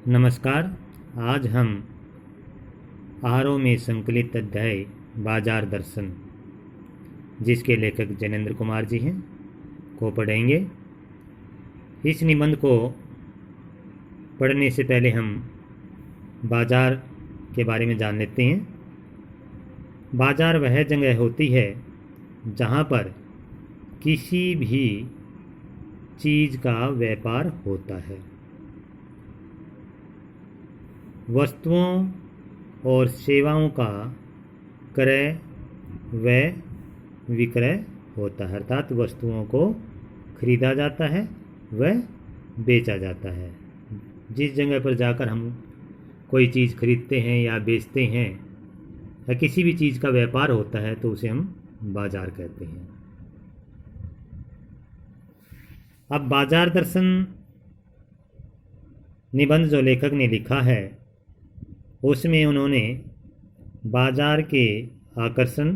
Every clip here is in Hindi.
नमस्कार। आज हम आहारों में संकलित अध्याय बाजार दर्शन, जिसके लेखक जैनेन्द्र कुमार जी हैं, को पढ़ेंगे। इस निबंध को पढ़ने से पहले हम बाजार के बारे में जान लेते हैं। बाजार वह जगह होती है जहाँ पर किसी भी चीज़ का व्यापार होता है, वस्तुओं और सेवाओं का क्रय व विक्रय होता है, अर्थात वस्तुओं को खरीदा जाता है व बेचा जाता है। जिस जगह पर जाकर हम कोई चीज़ खरीदते हैं या बेचते हैं या किसी भी चीज़ का व्यापार होता है तो उसे हम बाजार कहते हैं। अब बाजार दर्शन निबंध जो लेखक ने लिखा है उसमें उन्होंने बाजार के आकर्षण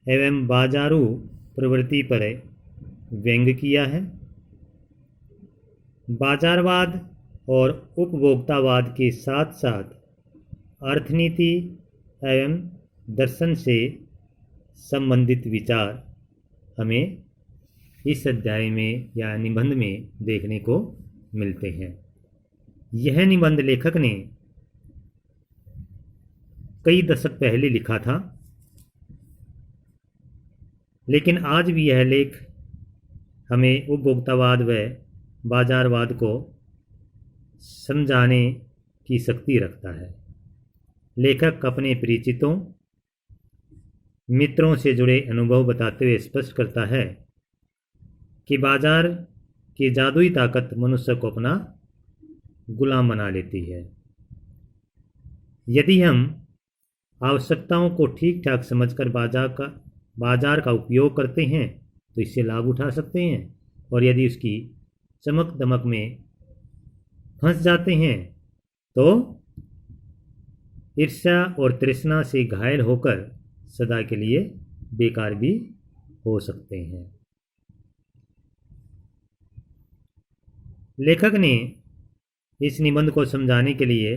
एवं बाजारू प्रवृत्ति पर व्यंग्य किया है। बाजारवाद और उपभोक्तावाद के साथ साथ अर्थनीति एवं दर्शन से संबंधित विचार हमें इस अध्याय में या निबंध में देखने को मिलते हैं। यह निबंध लेखक ने कई दशक पहले लिखा था, लेकिन आज भी यह लेख हमें उपभोक्तावाद व बाजारवाद को समझाने की शक्ति रखता है। लेखक अपने परिचितों मित्रों से जुड़े अनुभव बताते हुए स्पष्ट करता है कि बाजार की जादुई ताकत मनुष्य को अपना गुलाम बना लेती है। यदि हम आवश्यकताओं को ठीक ठाक समझकर बाजार का उपयोग करते हैं तो इससे लाभ उठा सकते हैं, और यदि उसकी चमक दमक में फंस जाते हैं तो ईर्ष्या और तृष्णा से घायल होकर सदा के लिए बेकार भी हो सकते हैं। लेखक ने इस निबंध को समझाने के लिए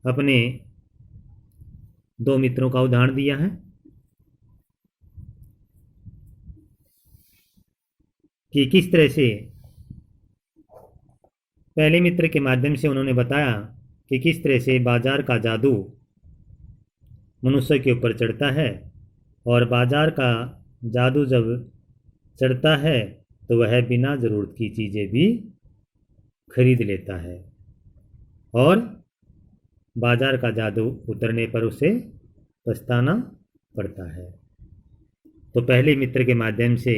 अपने दो मित्रों का उदाहरण दिया है कि किस तरह से पहले मित्र के माध्यम से उन्होंने बताया कि किस तरह से बाजार का जादू मनुष्य के ऊपर चढ़ता है, और बाजार का जादू जब चढ़ता है तो वह बिना ज़रूरत की चीज़ें भी खरीद लेता है, और बाजार का जादू उतरने पर उसे पछताना पड़ता है। तो पहले मित्र के माध्यम से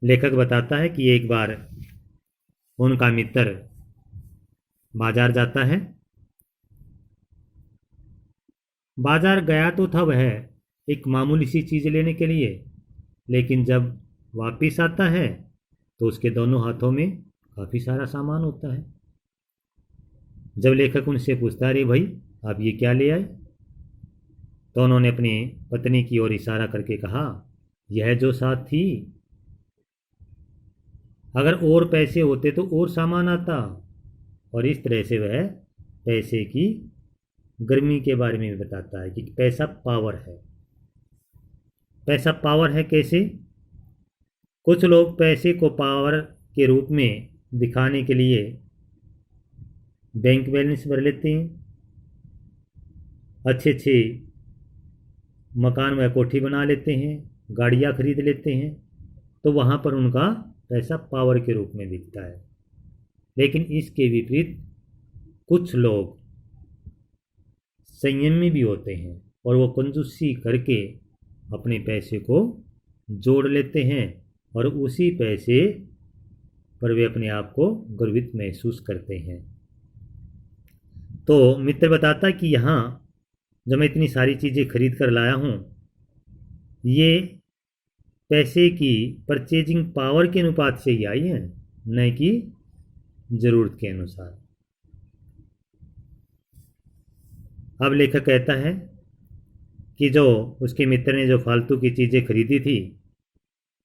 लेखक बताता है कि एक बार उनका मित्र बाजार जाता है। बाजार गया तो था वह एक मामूली सी चीज़ लेने के लिए, लेकिन जब वापिस आता है तो उसके दोनों हाथों में काफ़ी सारा सामान होता है। जब लेखक उनसे पूछता है, अरे भाई आप ये क्या ले आए, तो उन्होंने अपनी पत्नी की ओर इशारा करके कहा, यह जो साथ थी, अगर और पैसे होते तो और सामान आता। और इस तरह से वह पैसे की गर्मी के बारे में भी बताता है कि पैसा पावर है। पैसा पावर है कैसे? कुछ लोग पैसे को पावर के रूप में दिखाने के लिए बैंक बैलेंस भर लेते हैं, अच्छे अच्छे मकान व कोठी बना लेते हैं, गाड़ियाँ खरीद लेते हैं, तो वहाँ पर उनका पैसा पावर के रूप में दिखता है। लेकिन इसके विपरीत कुछ लोग संयमी भी होते हैं और वो कंजूसी करके अपने पैसे को जोड़ लेते हैं, और उसी पैसे पर वे अपने आप को गर्वित महसूस करते हैं। तो मित्र बताता है कि यहाँ जब मैं इतनी सारी चीज़ें खरीद कर लाया हूँ, ये पैसे की परचेजिंग पावर के अनुपात से ही आई है, न कि ज़रूरत के अनुसार। अब लेखक कहता है कि जो उसके मित्र ने जो फालतू की चीज़ें खरीदी थी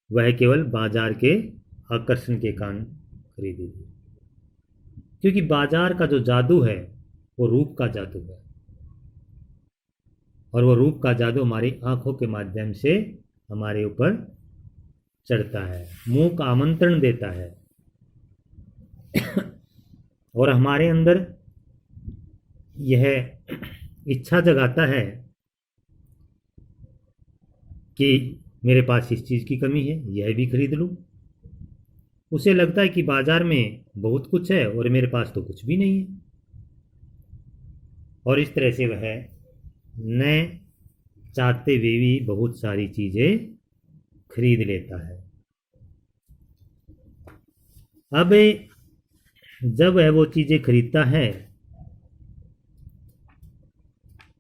वह केवल बाजार के आकर्षण के कारण खरीदी थी। क्योंकि बाजार का जो जादू है वो रूप का जादू है, और वो रूप का जादू हमारी आंखों के माध्यम से हमारे ऊपर चढ़ता है, मुंह का आमंत्रण देता है और हमारे अंदर यह इच्छा जगाता है कि मेरे पास इस चीज़ की कमी है, यह भी खरीद लूं। उसे लगता है कि बाजार में बहुत कुछ है और मेरे पास तो कुछ भी नहीं है, और इस तरह से वह न चाहते हुए भी बहुत सारी चीज़ें खरीद लेता है। अब जब वह वो चीज़ें खरीदता है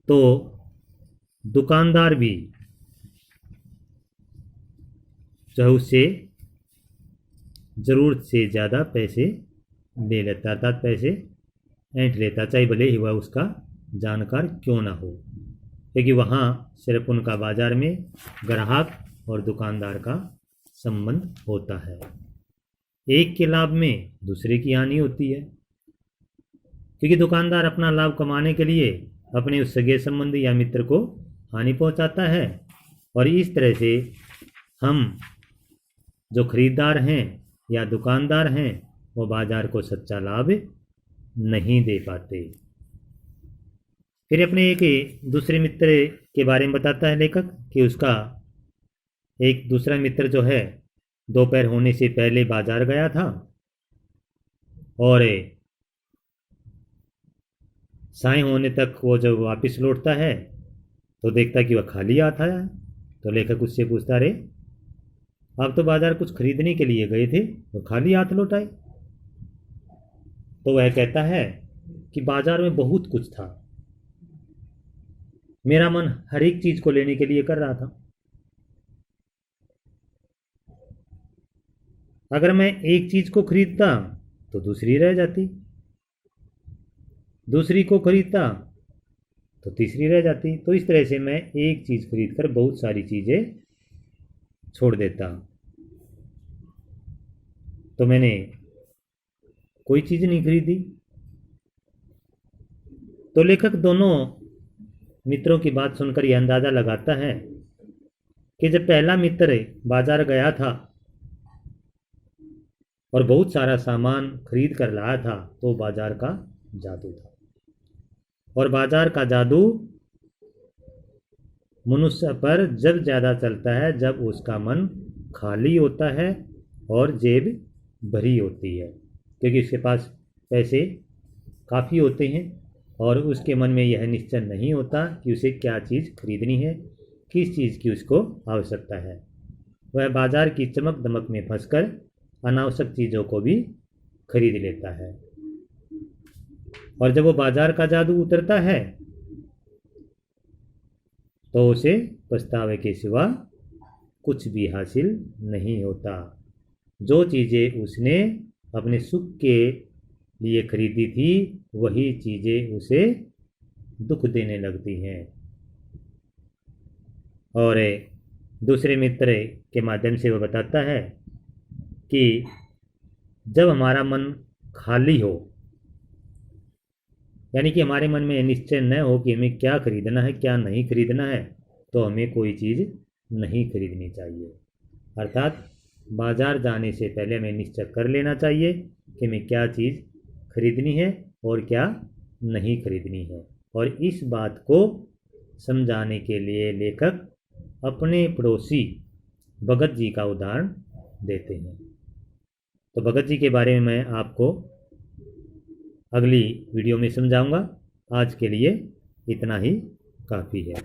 तो दुकानदार भी जो है उससे ज़रूरत से ज़्यादा पैसे ले लेता, अर्थात पैसे ऐंठ लेता, चाहे भले ही वह उसका जानकार क्यों ना हो, क्योंकि वहाँ सिर्फ उनका बाजार में ग्राहक और दुकानदार का संबंध होता है। एक के लाभ में दूसरे की हानि होती है, क्योंकि दुकानदार अपना लाभ कमाने के लिए अपने उस सगे संबंधी या मित्र को हानि पहुंचाता है, और इस तरह से हम जो खरीदार हैं या दुकानदार हैं वो बाजार को सच्चा लाभ नहीं दे पाते। फिर अपने एक दूसरे मित्र के बारे में बताता है लेखक कि उसका एक दूसरा मित्र जो है दोपहर होने से पहले बाजार गया था और साय होने तक वो जब वापस लौटता है तो देखता कि वह खाली हाथ आया। तो लेखक उससे पूछता, रे आप तो बाजार कुछ खरीदने के लिए गए थे और खाली हाथ लौट आए। तो वह कहता है कि बाजार में बहुत कुछ था, मेरा मन हर एक चीज को लेने के लिए कर रहा था। अगर मैं एक चीज को खरीदता तो दूसरी रह जाती, दूसरी को खरीदता तो तीसरी रह जाती। तो इस तरह से मैं एक चीज खरीदकर बहुत सारी चीजें छोड़ देता, तो मैंने कोई चीज नहीं खरीदी। तो लेखक दोनों मित्रों की बात सुनकर यह अंदाजा लगाता है कि जब पहला मित्र बाजार गया था और बहुत सारा सामान खरीद कर लाया था तो बाजार का जादू था, और बाजार का जादू मनुष्य पर जब ज़्यादा चलता है जब उसका मन खाली होता है और जेब भरी होती है, क्योंकि उसके पास पैसे काफ़ी होते हैं और उसके मन में यह निश्चय नहीं होता कि उसे क्या चीज़ खरीदनी है, किस चीज़ की उसको आवश्यकता है। वह बाजार की चमक दमक में फंसकर अनावश्यक चीज़ों को भी खरीद लेता है, और जब वो बाजार का जादू उतरता है तो उसे पछतावे के सिवा कुछ भी हासिल नहीं होता। जो चीज़ें उसने अपने सुख के लिए खरीदी थी वही चीज़ें उसे दुख देने लगती हैं। और दूसरे मित्र के माध्यम से वह बताता है कि जब हमारा मन खाली हो, यानी कि हमारे मन में निश्चय न हो कि हमें क्या खरीदना है क्या नहीं खरीदना है, तो हमें कोई चीज़ नहीं खरीदनी चाहिए। अर्थात बाजार जाने से पहले हमें निश्चय कर लेना चाहिए कि हमें क्या चीज़ खरीदनी है और क्या नहीं खरीदनी है। और इस बात को समझाने के लिए लेखक अपने पड़ोसी भगत जी का उदाहरण देते हैं। तो भगत जी के बारे में मैं आपको अगली वीडियो में समझाऊंगा। आज के लिए इतना ही काफ़ी है।